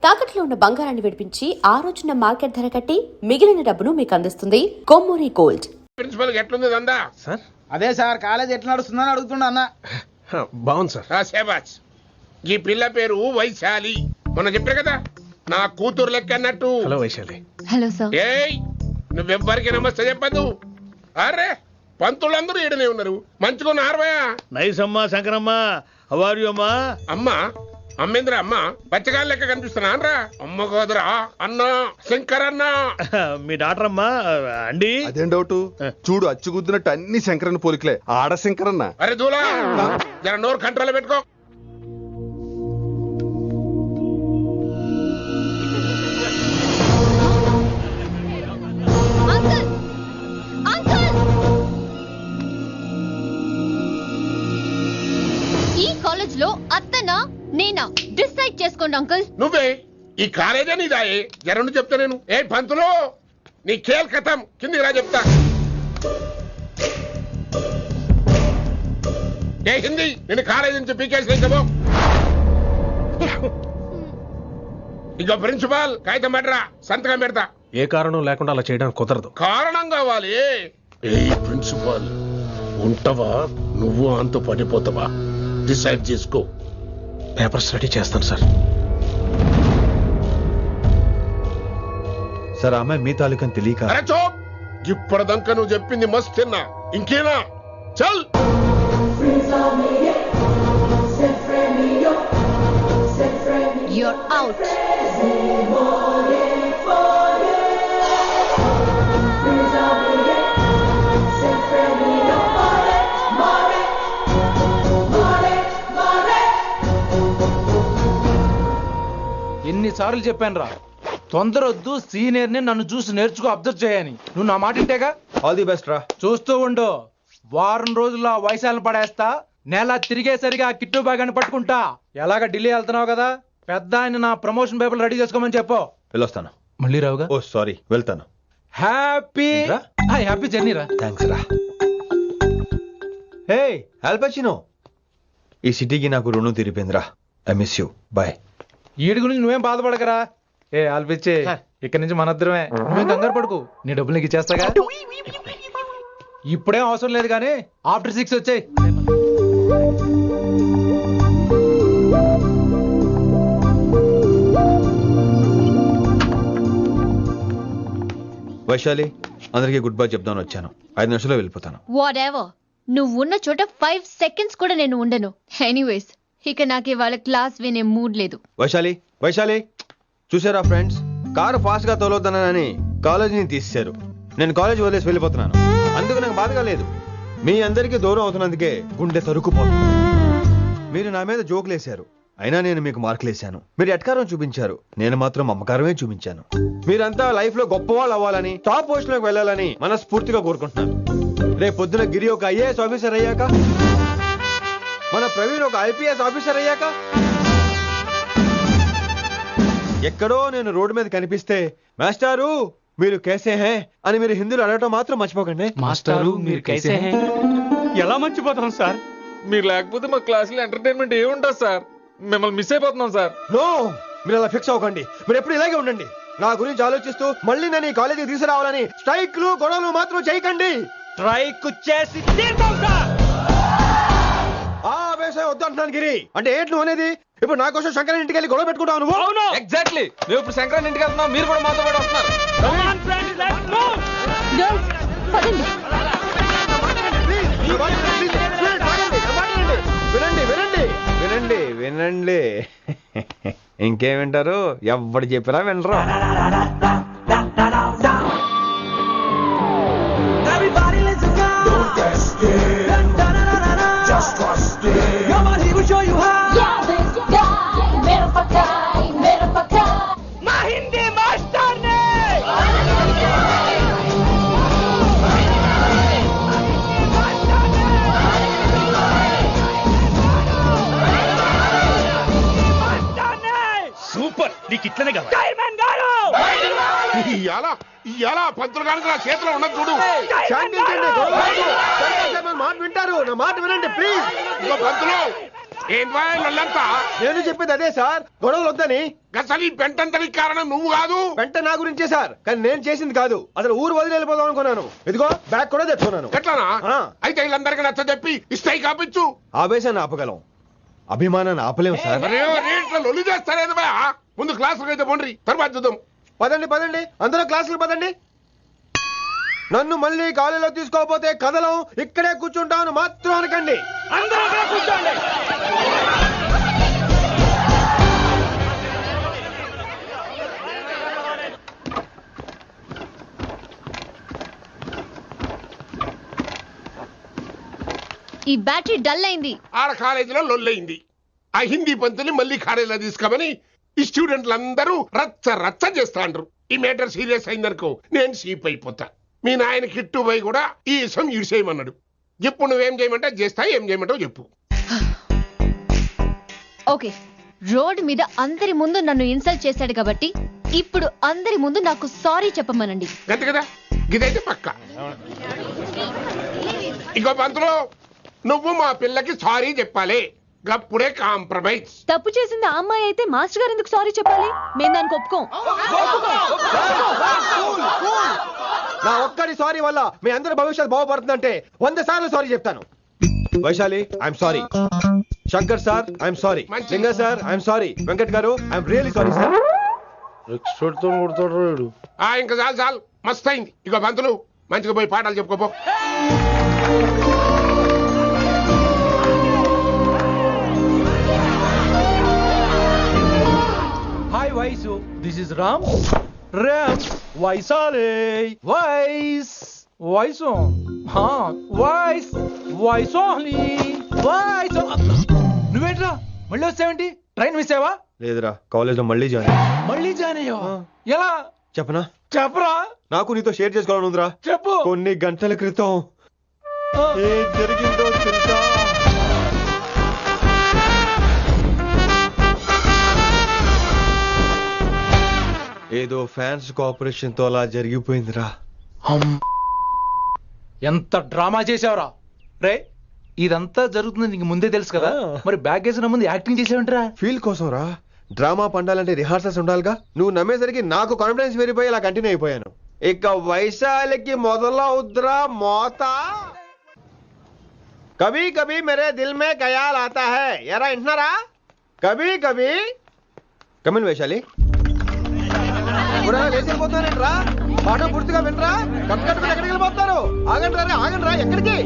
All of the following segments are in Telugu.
తాకట్లో ఉన్న బంగారాన్ని విడిపించి ఆ రోజున మార్కెట్ ధర కట్టి మిగిలిన డబ్బును మీకు అందిస్తుంది కొమ్మూరి గోల్డ్. ప్రిన్సిపల్ ఎట్లుంది దందా సార్? అదే సార్ కాలేజ్ ఎట్లా నడుస్తుందని అడుగుతున్నా అన్న. బాగుంది సార్. శేబాజ్. ఈ పిల్ల పేరు వైశాలి. మొన్న చెప్పారు కదా నా కూతురు లెక్క అన్నట్టు. హలో వైశాలి. Hello sir. ఏయ్ నువ్వెవ్వరికి నమస్తే చెప్పదు. అరే పంతులందరూ ఈడనే ఉన్నారు. మంచుకున్న ఆర్వయా. నైస్ అమ్మా శంకరమ్మ. హౌ ఆర్ యు అమ్మా? అమ్మా అమ్మేంద్ర అమ్మ బచ్చగాళ్ళ లెక్క కనిపిస్తున్నా అనరా? అమ్మ కాదురా అన్న శంకర్ అన్న. మీ డాక్టర్ అమ్మా అండి. అదేం డౌట్? చూడు అచ్చుగుద్దినట్టు అన్ని శంకరన్న పోలికలే. ఆడ శంకరన్న. అరే దూలా జర నోరు కంట్రోల్ పెట్టుకో. ఈ కాలేజ్ లో అత్తనా నేనా డిసైడ్ చేసుకోండి అంకుల్. నువ్వే ఈ కాలేజే నీదాయే. జరండు చెప్తా నేను. ఏ పంతులు నీ ఖేల్ కథం. కిందికి రా చెప్తా. ఏ హిందీ నేను కాలేజీ నుంచి పీకేసి ఇంకబో. ఇక ప్రిన్సిపాల్ కాగితం పడరా సంతకం పెడతా. ఏ కారణం లేకుండా అలా చేయడానికి కుదరదు. కారణం కావాలి. ఏ ప్రిన్సిపాల్ ఉంటావా నువ్వు అంత పడిపోతావా? డిసైడ్ చేసుకో. పేపర్ స్టడీ చేస్తాను సార్. సార్ ఆమె మీ తాలూకని తెలియక. అరే చోప్. ఇప్పటిదాకా నువ్వు చెప్పింది మస్తు తిన్నా. ఇంకేనా? చల్. You're out. ఎన్నిసార్లు చెప్పాను రా, తొందరొద్దు, సీనియర్ ని నన్ను చూసి నేర్చుకో, అబ్జర్వ్ చేయని. నువ్వు నా మాట ఇంటేగా. ఆల్ ది బెస్ట్ రా. చూస్తూ ఉండు, వారం రోజుల్లో వయసాలను పడేస్తా. నెల తిరిగేసరిగా కిట్టు బాగాని పట్టుకుంటా. ఎలాగ ఢిల్లీ వెళ్తున్నావు కదా, పెద్ద ఆయన నా ప్రమోషన్ పేపర్లు రెడీ చేసుకోమని చెప్పు. వెళ్ళొస్తాను. మళ్ళీ రావుగా? ఓ సారీ, వెళ్తాను. హ్యాపీ హ్యాపీ జర్నీ రా. థ్యాంక్స్ రా. హే ఆల్పచినో, ఈ సిటీకి నాకు రుణం తీరిపోయిందిరా. I miss you. బాయ్. ఈడి గురించి నువ్వేం బాధపడకరా. ఏ ఆల్పిచ్చే, ఇక్కడి నుంచి మనద్దరమే. నువ్వేం కంగారు పడుకు, నీ డబ్బులు నీకు ఇచ్చేస్తాగా. ఇప్పుడేం అవసరం లేదు కానీ ఆఫ్టర్ 6 వచ్చాయి. వైశాలి, అందరికీ గుడ్ బై చెప్దామని వచ్చాను. 5 నిమిషాల్లో వెళ్ళిపోతాను. What ever. నువ్వు ఉన్న చోట 5 సెకండ్స్ కూడా నేను ఉండను. ఎనీవేస్, ఇక నాకు ఇవాళ క్లాస్ వినే మూడ్ లేదు. వైశాలి, వైశాలి, చూసారా ఫ్రెండ్స్, కారు ఫాస్ట్ గా తోలొద్దనని కాలేజీని తీసేశారు. నేను కాలేజీ వదిలేసి వెళ్ళిపోతున్నాను. అందుకు నాకు బాధగా లేదు. మీ అందరికీ దూరం అవుతున్నందుకే గుండె తరుక్కుపోతుంది. మీరు నా మీద జోకులేశారు, అయినా నేను మీకు మార్కులేశాను. మీరు ఎట్కారం చూపించారు, నేను మాత్రం అమ్మకారమే చూపించాను. మీరంతా లైఫ్ లో గొప్ప వాళ్ళు అవ్వాలని, టాప్ పొజిషన్ లోకి వెళ్ళాలని మనస్ఫూర్తిగా కోరుకుంటున్నాను. రేపు పొద్దున గిరి ఒక ఐఏఎస్ ఆఫీసర్ అయ్యాక, మన ప్రవీణ్ ఒక ఐపీఎస్ ఆఫీసర్ అయ్యాక, ఎక్కడో నేను రోడ్డు మీద కనిపిస్తే మాస్టారు మీరు కేసే హే అని మీరు హిందీలో అడగటం మాత్రం మర్చిపోకండి. మాస్టారు మీరు కైసే హై? ఎలా మర్చిపోతాం సార్? మీరు లేకపోతే మా క్లాసులో ఎంటర్టైన్మెంట్ ఏముంటుంది సార్? మిమ్మల్ని మిస్ అయిపోతున్నాం సార్. నో, మీరు అలా ఫిక్స్ అవ్వకండి. మీరు ఎప్పుడు ఇలాగే ఉండండి. నా గురించి ఆలోచిస్తూ మళ్ళీ నేను ఈ కాలేజీకి తీసుకురావాలని స్ట్రైక్లు గొడవలు మాత్రం చేయకండి. స్ట్రైక్ చేసి తీర్థం సార్. ఆ వ్యవసాయం వద్దు అంటున్నాను గిరి. అంటే ఏంటి నువ్వు అనేది? ఇప్పుడు నా కోసం శంకరన్ ఇంటికి వెళ్ళి గొడవ పెట్టుకుంటావు నువ్వు? అవును, ఎగ్జాక్ట్లీ. మేము ఇప్పుడు శంకరన్ ఇంటికి వెళ్తున్నాం, మీరు కూడా మాతో పాటు వస్తున్నారు. వినండి వినండి వినండి వినండి. ఇంకేం వింటారు? ఎవడు చెప్పినా వినరు. సూపర్, నీకు ఇట్లనే కావాలి. ఇవాళ పంతులు గారికి నా చేతిలో ఉన్నది చూడు. శాంతించండి, గొడవ వద్దు. శంకర్ మాట వింటారు, నా మాట వినండి ప్లీజ్. ఇగో పంతులు ఏంటి వాళ్ళంతా? నేను చెప్పేది అదే సార్, గొడవలు వద్దని. అసలు ఈ పెంటంతనికి కారణం నువ్వు కాదు. వెంట నా గురించే సార్, కానీ నేను చేసింది కాదు. అసలు ఊరు వదిలి వెళ్ళిపోదాం అనుకున్నాను. ఇదిగో బ్యాగ్ కూడా తెచ్చుకున్నాను. ఎట్లానా? ఆ. అయితే వీళ్ళందరికీ నచ్చ చెప్పి ఇస్తాయి కాపించు. ఆవేశాన్ని ఆపగలం, అభిమానాన్ని ఆపలేము సార్. రేట్లు లొల్లి చేస్తారేది బా. ముందు క్లాసులకు అయితే పోండి, తర్వాత చూద్దాం. పదండి పదండి, అందరూ క్లాసులు పదండి. నన్ను మళ్ళీ కాలేజీలో తీసుకోకపోతే కదలం, ఇక్కడే కూర్చుంటామని మాత్రం అనకండి. అందరూ అక్కడే కూర్చోండి. ఈ బ్యాటరీ డల్ అయింది. ఆడ కాలేజీలో లొల్లయింది. ఆ హిందీ పంతుని మళ్ళీ కాలేజీలో తీసుకోమని ఈ స్టూడెంట్లందరూ రచ్చ రచ్చ చేస్తాండ్రు. ఈ మేటర్ సీరియస్ అయిందనుకో నేను సీప్ అయిపోతా. మీ నాయన కిట్టు పోయి కూడా ఈ విషయం ఇడిసేయమన్నాడు. ఇప్పుడు నువ్వేం చేయమంటే చేస్తా, ఏం చేయమంటావు చెప్పు. ఓకే, రోడ్ మీద అందరి ముందు నన్ను ఇన్సల్ట్ చేశాడు కాబట్టి ఇప్పుడు అందరి ముందు నాకు సారీ చెప్పమనండి. గంత కదా, ఇదైతే పక్క. ఇంకో పంతులు, నువ్వు మా పిల్లకి సారీ చెప్పాలి. గప్పుడే కాంప్రమైజ్. తప్పు చేసింది ఆ అమ్మాయి అయితే మాస్టర్ గారు ఎందుకు సారీ చెప్పాలి? మేము దానికి ఒప్పుకోం. నా ఒక్కడి సారీ వల్ల మీ అందరి భవిష్యత్తు బాగుపడుతుందంటే 100 సార్లు సారీ చెప్తాను. Vaishali, I'm sorry. Shankar sir, I'm sorry. లింగ సార్, ఐఎమ్ సారీ. వెంకట్ గారు, ఐఎమ్ రియల్లీ సారీ సార్. ఇంకా చాలు చాలు, మస్తు అయింది. ఇగో పంతులు, మంచిగా పోయి పాఠాలు చెప్పుకోపో. Hi Vaisu, this is Ram. Ram వైసాలే. వైస్ వైసు, వైస్ వైసోహ్లీ వైస్. నువ్వేంట్రా మళ్ళీ వచ్చావేంటి? ట్రైన్ మిస్ అయ్యావా? లేదురా, కాలేజ్ లో మళ్ళీ జాయిన్. మళ్ళీ జాయిన్ అయ్యావా? ఎలా చెప్పనా? చెప్పరా. నాకు నీతో షేర్ చేసుకోవాలని ఉందిరా. చెప్పు. కొన్ని గంటల క్రితం ఏం జరిగిందో తెలుసా? ఏదో ఫ్యాన్స్ కోఆపరేషన్ తో అలా జరిగిపోయిందిరా. ఎంత డ్రామా చేసావురా రే. ఇదంతా జరుగుతుంది నీకు ముందే తెలుసు కదా, మరి బ్యాగ్ వేసిన ముందు యాక్టింగ్ చేసావంటరా? ఫీల్ కోసం రా. డ్రామా పండాలంటే రిహార్సల్స్ ఉండాలిగా. నువ్వు నమ్మేసరికి నాకు కాన్ఫిడెన్స్ పెరిగిపోయి ఇలా కంటిన్యూ అయిపోయాను. ఇక వైశాలికి మొదలవుద్రా మోత. కభీ కభీ మేరే దిల్ మే ఖయాల్ ఆతా హై. ఎరా వింటున్నారా? కభీ కభీ. కమిన్ వైశాలి. లేచిపోతానంట్రా, పాఠం పూర్తిగా వినరా? కట్టుకట్టుకుని ఎక్కడికి వెళ్ళిపోతారు? ఆగండి రా, ఆగండి రా. ఎక్కడికి?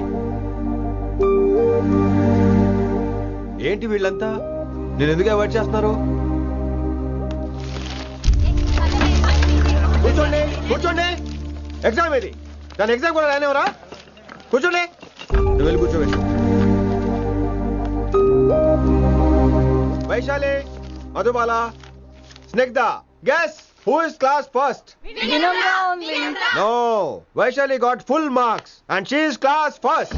ఏంటి వీళ్ళంతా నేను ఎందుకు అవాయిడ్ చేస్తున్నారు? కూర్చోండి కూర్చోండి. ఎగ్జామ్ ఏది? దాని ఎగ్జామ్ కూడా రానివరా? కూర్చోండి. నువ్వు వెళ్ళి కూర్చోవేసి. Vaishali, Madhubala, Snigdha, guess who is class first? No, Vaishali got full marks and she is class first.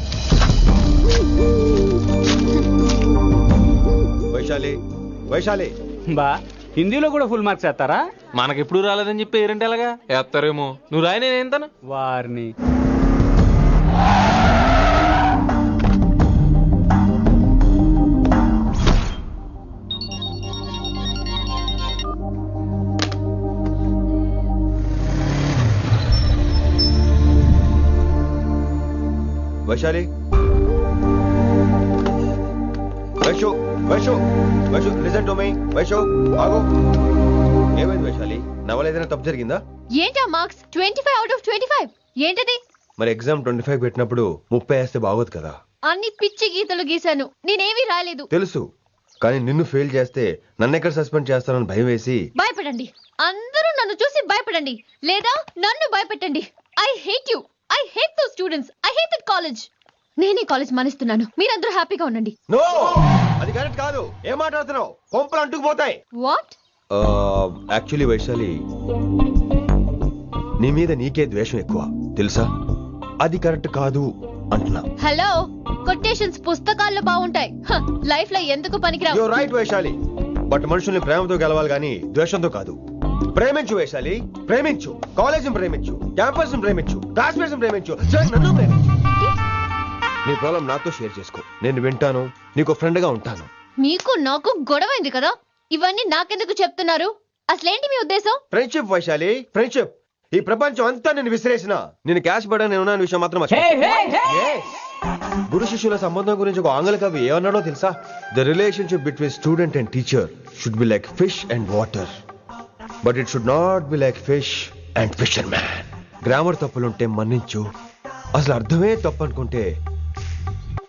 Vaishali బా, హిందీలో కూడా ఫుల్ మార్క్స్ వేస్తారా? మనకెప్పుడు రాలేదని చెప్పి ఏరంటే ఎలాగా వేస్తారేమో. నువ్వు రాయి, నేను ఏంతను వారిని. Vaishali, Vaishu Vaishu Vaishu listen to me. Vaishu ఆగు. ఏమైంది వైశాలి? నవల ఏదైనా తప్పు జరిగిందా? ఏంటా మార్క్స్? 25 out of 25 ఏంటది? మరి ఎగ్జామ్ 25 పెట్టినప్పుడు 30 వేస్తే బాగోదు కదా. అన్ని పిచ్చి గీతలు గీశాను, నేనేమీ రాలేదు. తెలుసు, కానీ నిన్ను ఫెయిల్ చేస్తే నన్ను ఎక్కడ సస్పెండ్ చేస్తానని భయం వేసి. భయపడండి, అందరూ నన్ను చూసి భయపడండి, లేదా నన్ను భయపెట్టండి. I hate you. I hate those students. I hate that college. నేనే కాలేజ్ మానేస్తున్నాను. మీరందరూ హ్యాపీగా ఉండండి. నో, అది కరెక్ట్ కాదు. ఏం మాట్లాడుతున్నావు? కొంపలు అంటుకుపోతాయి. వాట్? యాక్చువల్లీ వైశాలి, నీ మీద నీకే ద్వేషం ఎక్కువ తెలుసా? అది కరెక్ట్ కాదు అంటున్నా. హలో, కొటేషన్స్ పుస్తకాల్లో బాగుంటాయి, లైఫ్ లో ఎందుకు పనికిరావు. You are right Vaishali, but మనుషుల్ని ప్రేమతో గెలవాలి గాని ద్వేషంతో కాదు. ప్రేమించు వైశాలి, ప్రేమించు. కాలేజ్ ప్రేమించు, క్యాంపస్ ప్రేమించు, క్లాస్మేట్స్ ప్రేమించు, నన్ను ప్రేమించు. నీ ప్రాబ్లం నాతో షేర్ చేసుకో. నేను వింటాను, నీకు ఫ్రెండ్ గా ఉంటాను. మీకు నాకు గొడవైంది కదా, ఇవన్నీ నాకెందుకు చెప్తున్నారు? అసలేంటి మీ ఉద్దేశం? Friendship Vaishali, friendship. ఈ ప్రపంచం అంతా నేను విసిరేసిన నేను క్యాష్ పడా నేను ఉన్నాను విషయం మాత్రం Yes. గురు శిష్యుల సంబంధం గురించి ఒక ఆంగ్ల కవి ఏమన్నాడో తెలుసా? The relationship between student and teacher should be like fish and water, but it should not be like fish and fisherman. Grammar తప్పులుంటే మన్నించు, అసలు అర్థమే తప్పు అనుకుంటే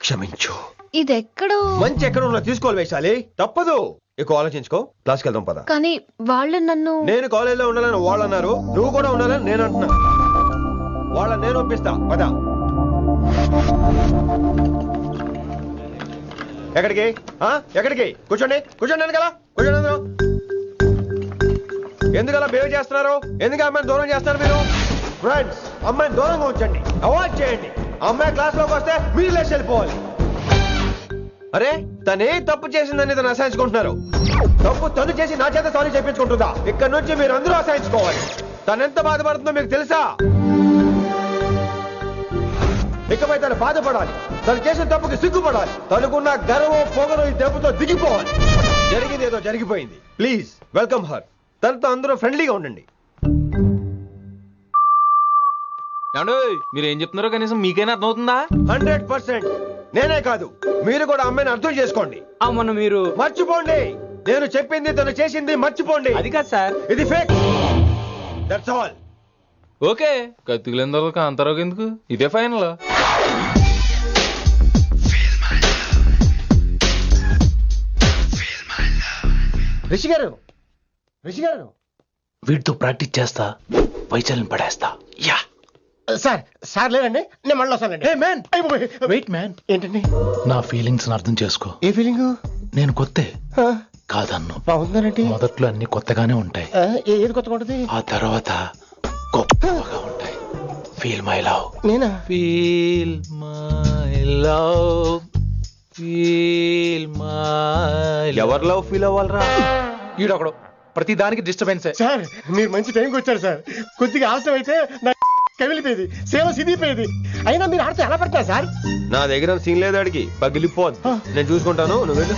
క్షమించు. ఇది ఎక్కడో మంచి ఎక్కడ ఉన్నా తీసుకోవాలి వైశాలి, తప్పదు. ఎక్కువ ఆలోచించుకో, క్లాస్కి వెళ్దాం పద. కానీ వాళ్ళు నన్ను నేను కాలేజీలో ఉండాలని వాళ్ళు అన్నారు, నువ్వు కూడా ఉండాలని నేను అంటున్నా. వాళ్ళని నేను ఒప్పిస్తా, పద. ఎక్కడికి ఎక్కడికి? కూర్చోండి కూర్చోండి కదా, కూర్చోండి అందరూ. ఎందుకలా బిహేవ్ చేస్తున్నారు? ఎందుకు అమ్మాయిని దూరం చేస్తున్నారు మీరు? ఫ్రెండ్స్, అమ్మాయిని దూరంగా ఉంచండి, అవాయిడ్ చేయండి. అమ్మాయి క్లాస్ లోకి వస్తే మీరు లేచి వెళ్ళిపోవాలి. అరే తనే తప్పు చేసిందని తను అసహించుకుంటున్నారు. తప్పు తను చేసి నా చేత సారీ చెప్పించుకుంటుందా? ఇక్కడ నుంచి మీరు అందరూ అసహించుకోవాలి. తనెంత బాధపడుతుందో మీకు తెలుసా? ఇకపై తను బాధపడాలి, తను చేసిన తప్పుకి సిగ్గుపడాలి. తనకున్న గర్వం పొగరు ఈ దెబ్బతో దిగిపోవాలి. జరిగింది ఏదో జరిగిపోయింది. Please welcome her. తనతో అందరూ ఫ్రెండ్లీగా ఉండండి. మీరు ఏం చెప్తున్నారో కనీసం మీకైనా అర్థమవుతుందా? 100%. నేనే కాదు, మీరు కూడా అమ్మాయిని అర్థం చేసుకోండి. మొన్న మీరు మర్చిపోండి, నేను చెప్పింది తను చేసింది మర్చిపోండి. అది కాదు సార్, ఇది ఫేక్. That's all. ఓకే, కత్తిలేని తర్వాత అంతరోగ ఎందుకు? ఇదే ఫైనల్. రిషి గారు, రిషి గారు, వీటితో ప్రాక్టీస్ చేస్తా, వైశాల్యం పడేస్తా. యా సార్, సార్ లేదండి, నేను మళ్ళీ వస్తానండి. వెయిట్ మ్యాన్, ఏంటండి? నా ఫీలింగ్స్ అర్థం చేసుకో. ఏ ఫీలింగ్? నేను కొత్తే కాదన్ను. బాగుందండి. మొదట్లో అన్ని కొత్తగానే ఉంటాయి, ఏది కొత్తగా ఉంటుంది? ఆ తర్వాత గొప్పగా ఉంటాయి. Feel my love. నేనా? Feel my love, feel my ఎవరి లవ్ ఫీల్ అవ్వాలరా? ఈడొకడు ప్రతి దానికి డిస్టర్బెన్స్. సార్ మీరు మంచి టైంకి వచ్చారు సార్. కొద్దిగా ఆలస్యం అయితే నా కవిలిపోయేది, సేవ సిదిపోయేది. అయినా మీరు ఆడితే ఎలా పడతారు సార్? నా దగ్గర సీన్ లేదు, అడిగి పగిలిపోద్ది. నేను చూసుకుంటాను, నువ్వు వెళ్ళు.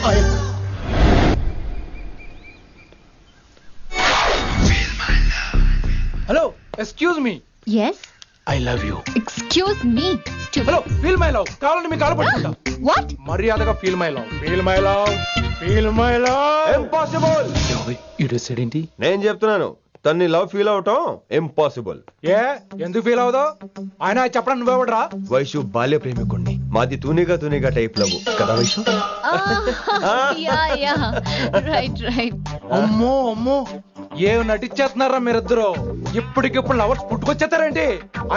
Hello, excuse me. Yes, I love you. Excuse me. Hello, feel my love. కావాలంటే మీకు కాలు పట్టుకుంటా. వాట్? మర్యాదగా feel my love, feel my love, feel my love. Impossible. ఏంటి? నేను చెప్తున్నాను, తన్ని లవ్ ఫీల్ అవటం ఇంపాసిబుల్. ఏ ఎందుకు ఫీల్ అవుదో? ఆయన చెప్పడం నువ్వెవడరా? వైషు బాల్య ప్రేమికుణ్ణి, మాది తూనిగా టైప్ లవ్ కదా వైషు? Right right. అమ్మో అమ్మో, ఏం నటించేస్తున్నారా మీరిద్దరు? ఇప్పటికిప్పుడు లవర్స్ పుట్టుకొచ్చేస్తారేంటి?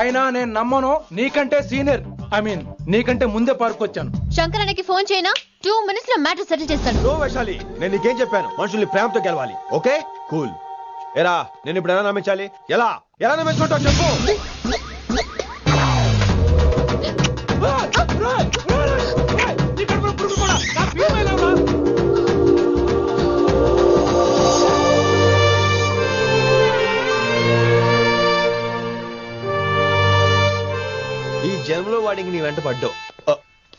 అయినా నేను నమ్మను. నీకంటే సీనియర్, ఐ మీన్ నీకంటే ముందే పార్కొచ్చాను. శంకర్ అన్నకి ఫోన్ చేయనా? 2 minutes లో మ్యాటర్ సెటిల్ చేస్తాను. నో వైశాలి, నేను నీకేం చెప్పాను? మనుషుల్ని ప్రేమతో గెలవాలి. Okay cool. ఎరా నేను ఇప్పుడు ఎలా నమ్మించాలి? ఎలా ఎలా నమ్మించుకుంటావు చెప్పు. ఈ జన్మలో వాడికి నీ వెంట పడ్డావు.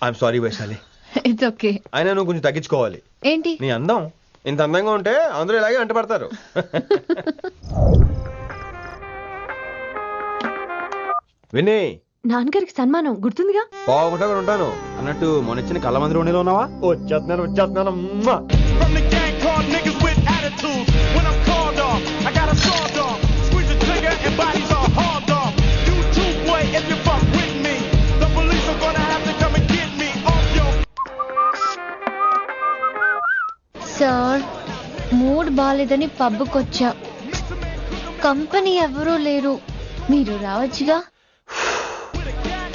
I'm sorry Vaishali. It's okay. అయినా నువ్వు కొంచెం తగ్గించుకోవాలి. ఏంటి? నీ అందం ఇంత అందంగా ఉంటే అందరూ ఇలాగే వెంట పడతారు. విని నాన్నగారికి సన్మానం గుర్తుందిగా? బాగుంటా ఉంటాను అన్నట్టు మొన్నొచ్చిన కళ్ళ మంది రోణిలో ఉన్నావా? వచ్చేస్తున్నాను. సార్, మూడ్ బాలేదని పబ్కొచ్చా. కంపెనీ ఎవరూ లేరు, మీరు రావచ్చుగా.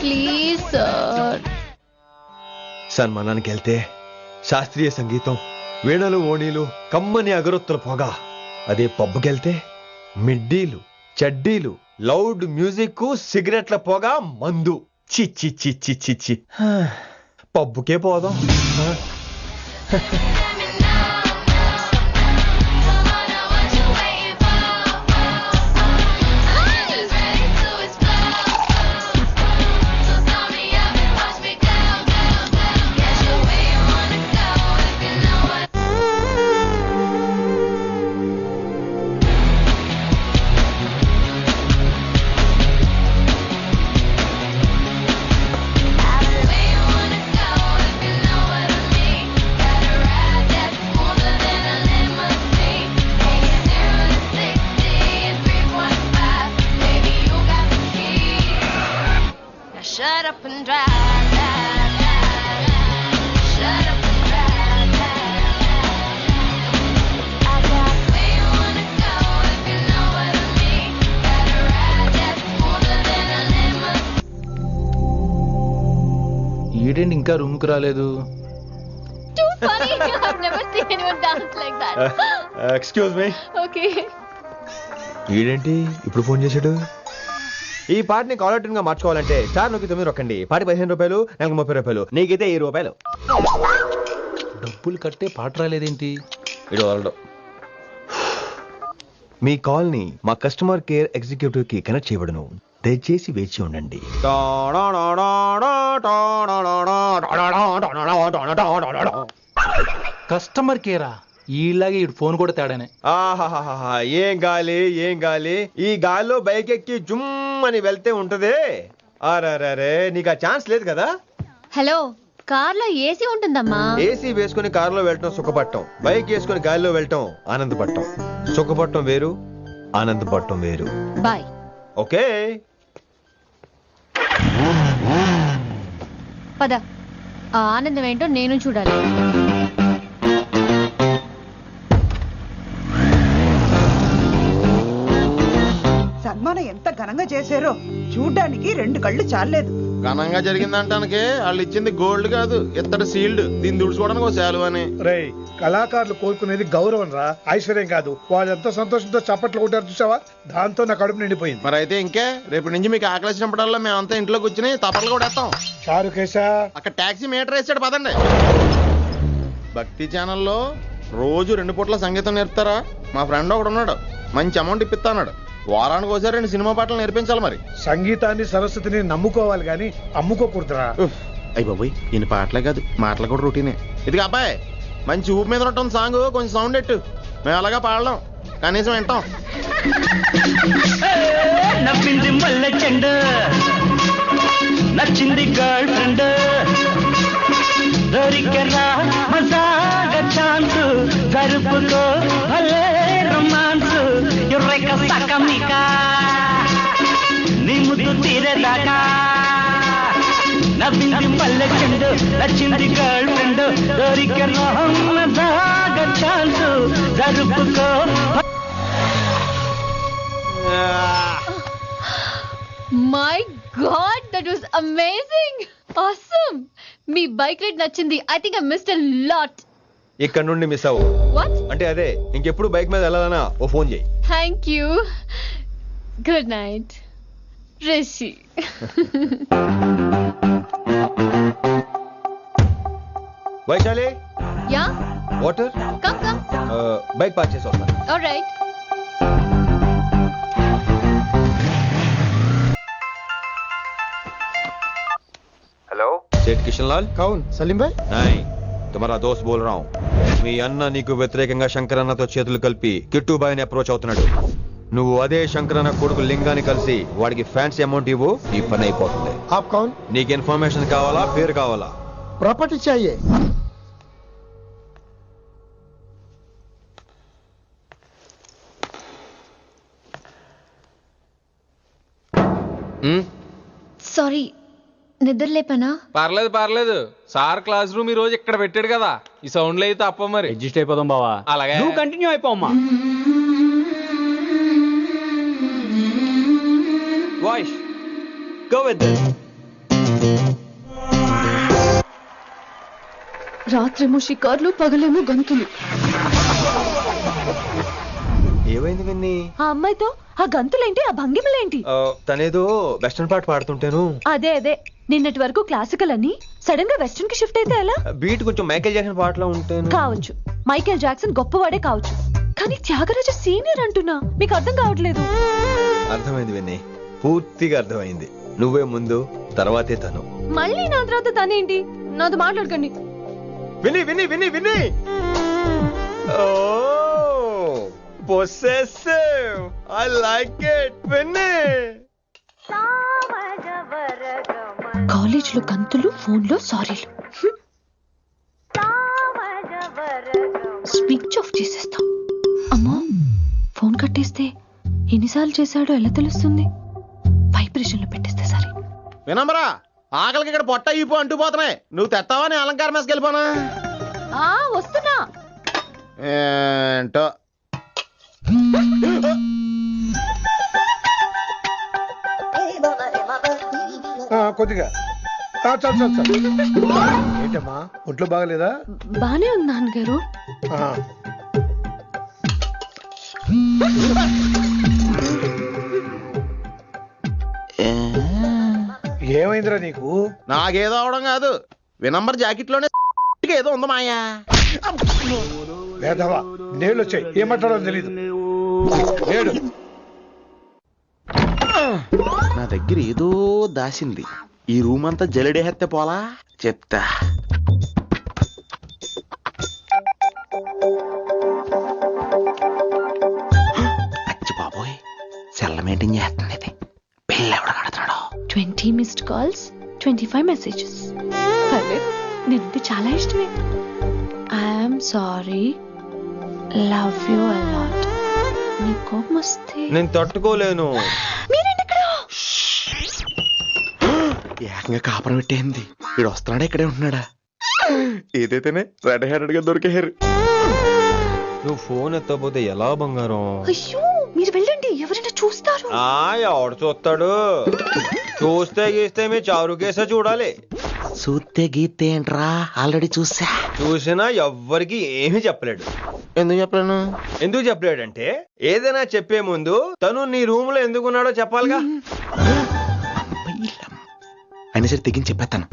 Please sir. సన్మానానికి వెళ్తే శాస్త్రీయ సంగీతం, వీణలు ఓణీలు, కమ్మని అగరొత్తుల పొగ. అదే పబ్బుకెళ్తే మిడ్డీలు, చడ్డీలు, లౌడ్ మ్యూజిక్, సిగరెట్ల పొగ, మందు. చిచ్చి చిచ్చి చిచ్చి. పబ్బుకే పోదాం. and drive, drive, drive, drive. Shut up and drive, drive, drive. I got where you wanna go if you know what I mean. Got a ride that's smoother than a lemon. ఈడేంటి ఇంకా రూమ్ కు రాలేదు? Too funny. I've never seen anyone dance like that. Excuse me. Okay. ఈడేంటి ఇప్పుడు ఫోన్ చేశాడు? ఈ పాటని కాలర్ ట్యూన్ గా మార్చుకోవాలంటే స్టార్ నొక్కి 9 రొక్కండి. పాటి 15 రూపాయలు, నాకు 30 రూపాయలు, నీకైతే 10 రూపాయలు. డబ్బులు కట్టే పాట రాలేదేంటి? ఇడు వాళ్ళడు. మీ కాల్ ని మా కస్టమర్ కేర్ ఎగ్జిక్యూటివ్ కి కనెక్ట్ చేయబడును. దయచేసి వేచి ఉండండి. కస్టమర్ కేరా? ఈలాగే ఇటు ఫోన్ కూడా తేడానే. ఆహాహాహా, ఏం గాలి ఏం గాలి. ఈ గాలిలో బైక్ ఎక్కి జుమ్ అని వెళ్తే ఉంటదే. అరే నీకు ఆ ఛాన్స్ లేదు కదా. హలో, కార్లో ఏసీ ఉంటుందమ్మా. ఏసీ వేసుకుని కారులో వెళ్ళటం సుఖపట్టం, బైక్ వేసుకుని గాలిలో వెళ్ళటం ఆనందపట్టం. సుఖపట్టం వేరు, ఆనందపట్టం వేరు. బాయ్. ఓకే పద, ఆ ఆనందం ఏంటో నేను చూడాలి. సన్మానం ఎంత ఘనంగా చేశారో చూడ్డానికి 2 కళ్ళు చాలేదు. ఘనంగా జరిగిందంటానికి వాళ్ళు ఇచ్చింది గోల్డ్ కాదు, ఇత్తడి సీల్డ్. దీన్ని దుడుచుకోవడానికి ఒక శాలువ అని. రే, కళాకారులు కోరుకునేది గౌరవం రా, ఐశ్వర్యం కాదు. వాళ్ళు ఎంతో సంతోషంతో చప్పట్లు కొట్టారు చూసావా, దాంతో నా కడుపు నిండిపోయింది. మరి అయితే ఇంకే, రేపు నుంచి మీకు ఆకలి వచ్చినప్పుడల్లా మేమంతా ఇంట్లో కూర్చుని తప్పట్లు కూడా వేస్తాం. చారు కేశా, అక్కడ టాక్సీ మీటర్ వేసాడు పదండి. భక్తి ఛానల్లో రోజు 2 పూట్ల సంగీతం నేర్పుతారా? మా ఫ్రెండ్ ఒకడు ఉన్నాడు, మంచి అమౌంట్ ఇప్పిస్తా అన్నాడు. వారానికి ఒకసారి 2 సినిమా పాటలు నేర్పించాలి. మరి సంగీతాన్ని సరస్వతిని నమ్ముకోవాలి గాని అమ్ముకోకూడదురా. అయ్యి బాబోయ్, ఈయన పాటలే కాదు మాటలు కూడా రొటీనే. ఇదిగా అబ్బాయి, మంచి ఊపు మీద ఉంటుంది సాంగ్, కొంచెం సౌండ్ ఎట్టు. మేము అలాగా పాడలేం, కనీసం వింటాం. నవ్వింది మల్లె చెండు, నచ్చింది గర్ల్ ఫ్రెండ్, దొరికెరా మజాగా ఛాన్స్, జరుపుకో భలే రొమాన్స్, ఎర్రెక సకమిక నీ ముద్దు తీరేదాకా. నవ్వింది మల్లె చెండు, నచ్చింది గర్ల్ ఫ్రెండ్, దొరికెరా మజాగా ఛాన్స్, జరుపుకో. My god, that was amazing, awesome. మీ బైక్ రైడ్ నచ్చింది. I think I missed a lot. ఇక్కడ నుండి మిస్ అవ్వు. వాట్? అంటే అదే, ఇంకెప్పుడు బైక్ మీద వెళ్ళాలన్నా ఓ ఫోన్ చేయి. Thank you. Good night Rishi. Vaishali, yeah, water. Come come. Bike park చేసి వస్తాను. ఆల్రైట్. हेलो, सेठ किशन लाल. కౌన్ సలీం భాయ్? नहीं, तुम्हारा दोस्त बोल रहा हूँ. మీ అన్న నీకు వ్యతిరేకంగా శంకరన్నతో చేతులు కలిపి కిట్టుబాయిని అప్రోచ్ అవుతున్నాడు. నువ్వు అదే శంకరన్న కొడుకు లింగాన్ని కలిసి వాడికి ఫ్యాన్సీ అమౌంట్ ఇవ్వు, నీ పని అయిపోతుంది. ఆప్ కౌన్? నీకు ఇన్ఫర్మేషన్ కావాలా, పేరు కావాలా? ప్రాపర్టీ చాయే. సారీ, నిద్ర లేపనా? పర్లేదు పర్లేదు, సార్ క్లాస్ రూమ్ ఈ రోజు ఇక్కడ పెట్టాడు కదా, ఈ సౌండ్ అయితే తప్ప మరి అడ్జస్ట్ అయిపోదాం బావా. అలాగే నువ్వు కంటిన్యూ అయిపోమ్మా. Voice go with this. రాత్రేమో షికార్లు, పగలేమో గంతులు. ఏమైంది విన్ని? ఆ అమ్మాయితో ఆ గంతులేంటి, ఆ భంగిమలేంటి? తనేదో వెస్టర్న్ పాట పాడుతుంటేను. అదే అదే, నిన్నటి వరకు క్లాసికల్ అని సడన్ గా వెస్టర్న్ కి షిఫ్ట్ అయితే ఎలా? బీట్ కొంచెం మైకేల్ జాక్సన్ పాటలో ఉంటాను. కావచ్చు, మైకేల్ జాక్సన్ గొప్పవాడే కావచ్చు, కానీ త్యాగరాజ సీనియర్ అంటున్నా. మీకు అర్థం కావట్లేదు. అర్థమైంది విన్ని, పూర్తిగా అర్థమైంది. నువ్వే ముందు, తర్వాతే తను. మళ్ళీ నా తర్వాత తనేంటి? నాతో మాట్లాడకండి. విని విని విని విని ఓ పొసెసివ్, ఐ లైక్ ఇట్. విని కాలేజ్ లో గంతులు, ఫోన్ లో సారీలు. స్విచ్ ఆఫ్ చేసేస్తా. అమ్మో, ఫోన్ కట్టేస్తే ఎన్నిసార్లు చేశాడో ఎలా తెలుస్తుంది? వైబ్రేషన్ లో పెట్టేస్తే సరే. వినమ్రా, ఆకలికి ఇక్కడ పొట్ట అయిపో అంటూ పోతున్నాయి. నువ్వు తెస్తావా నేను అలంకారం వేసుకెళ్ళిపోనా? వస్తున్నా. ఏంటో కొద్దిగా చాలు. ఏంటమ్మా ఒంట్లో బాగలేదా? బానే ఉంది నాన్నగారు. ఏమైందిరా నీకు? నాకేదో అవడం కాదు, వినంబర్ జాకెట్ లోనే ఏదో ఉంది మాయా. లేదవా నేళ్ళు వచ్చాయి, ఏం మాట్లాడో తెలీదు. నా దగ్గర ఏదో దాసింది. ఈ రూమ్ అంతా జలడేహెత్తే పోలా చెప్తా. అచ్చి బాబోయ్, సెల్ల మెయింటైన్ చేస్తుంది ఇది. పిల్ల ఎవడ కడుతున్నాడు? 20 missed calls, 25 messages. పర్లేదు, నేనంటే చాలా ఇష్టమే. I'm sorry, love you a lot. నీ కోపం వస్తే నేను తట్టుకోలేను. ఏకంగా కాపురం పెట్టేంది. వీడు వస్తున్నాడా ఇక్కడే ఉంటున్నాడా? ఏదైతేనే రెడ్ హ్యాండెడ్ గా దొరికేహారు. నువ్వు ఫోన్ ఎత్తపోతే ఎలా బంగారం? అయ్యో మీరు వెళ్ళండి, ఎవరైనా చూస్తారు. ఎవడు చూస్తాడు? చూస్తే గీస్తే మీ చారు కేసే చూడాలి. చూస్తే గీతే ఏంట్రా, ఆల్రెడీ చూసినా ఎవ్వరికి ఏమీ చెప్పలేడు. ఎందుకు చెప్పలేను? ఎందుకు చెప్పలేడంటే ఏదైనా చెప్పే ముందు తను నీ రూమ్ లో ఎందుకున్నాడో చెప్పాలిగా. అయినా సరే తెగించి చెప్పేస్తాను.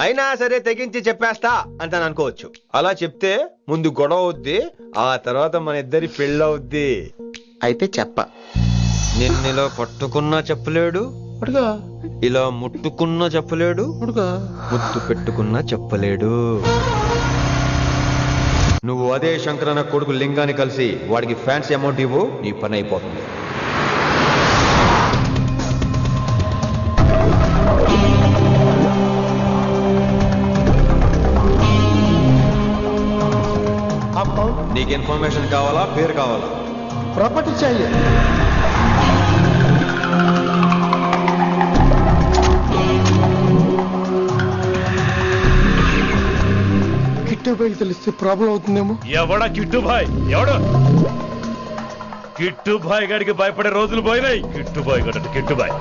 అయినా సరే తెగించి చెప్పేస్తా అంటాను అనుకోవచ్చు. అలా చెప్తే ముందు గొడవ అవుద్ది, ఆ తర్వాత మన ఇద్దరి పెళ్ళవుద్ది. అయితే చెప్ప. నిన్నిలా పట్టుకున్నా చెప్పలేడు, ఇలా ముట్టుకున్నా చెప్పలేడు, ముద్దు పెట్టుకున్నా చెప్పలేడు. నువ్వు అదే శంకరన్న కొడుకు లింగాన్ని కలిసి వాడికి ఫ్యాన్సీ అమౌంట్ ఇవ్వు, నీ పని అయిపోతుంది. నీకు ఇన్ఫర్మేషన్ కావాలా, పేరు కావాలా? ప్రాపర్టీ चाहिए. కిట్టుబాయ్ తెలిస్తే ప్రాబ్లం అవుతుందేమో. ఎవడా కిట్టుబాయ్? ఎవడు కిట్టుబాయ్ గారికి భయపడే రోజులు పోయినాయి. కిట్టుబాయ్ గడ కిట్టుబాయ్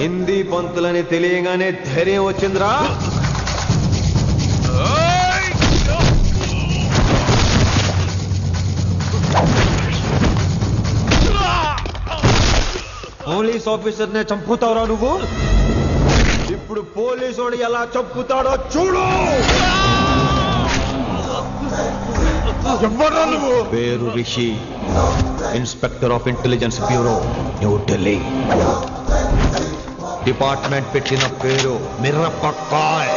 హిందీ పంతులని తెలియగానే ధైర్యం వచ్చిందిరా. పోలీస్ ఆఫీసర్ నే చంపుతావురా నువ్వు? ఇప్పుడు పోలీసు ఎలా చంపుతాడో చూడు. పేరు Rishi, inspector of intelligence bureau, New Delhi. Department పెట్టిన పేరు మిర్రపక్కాయ్.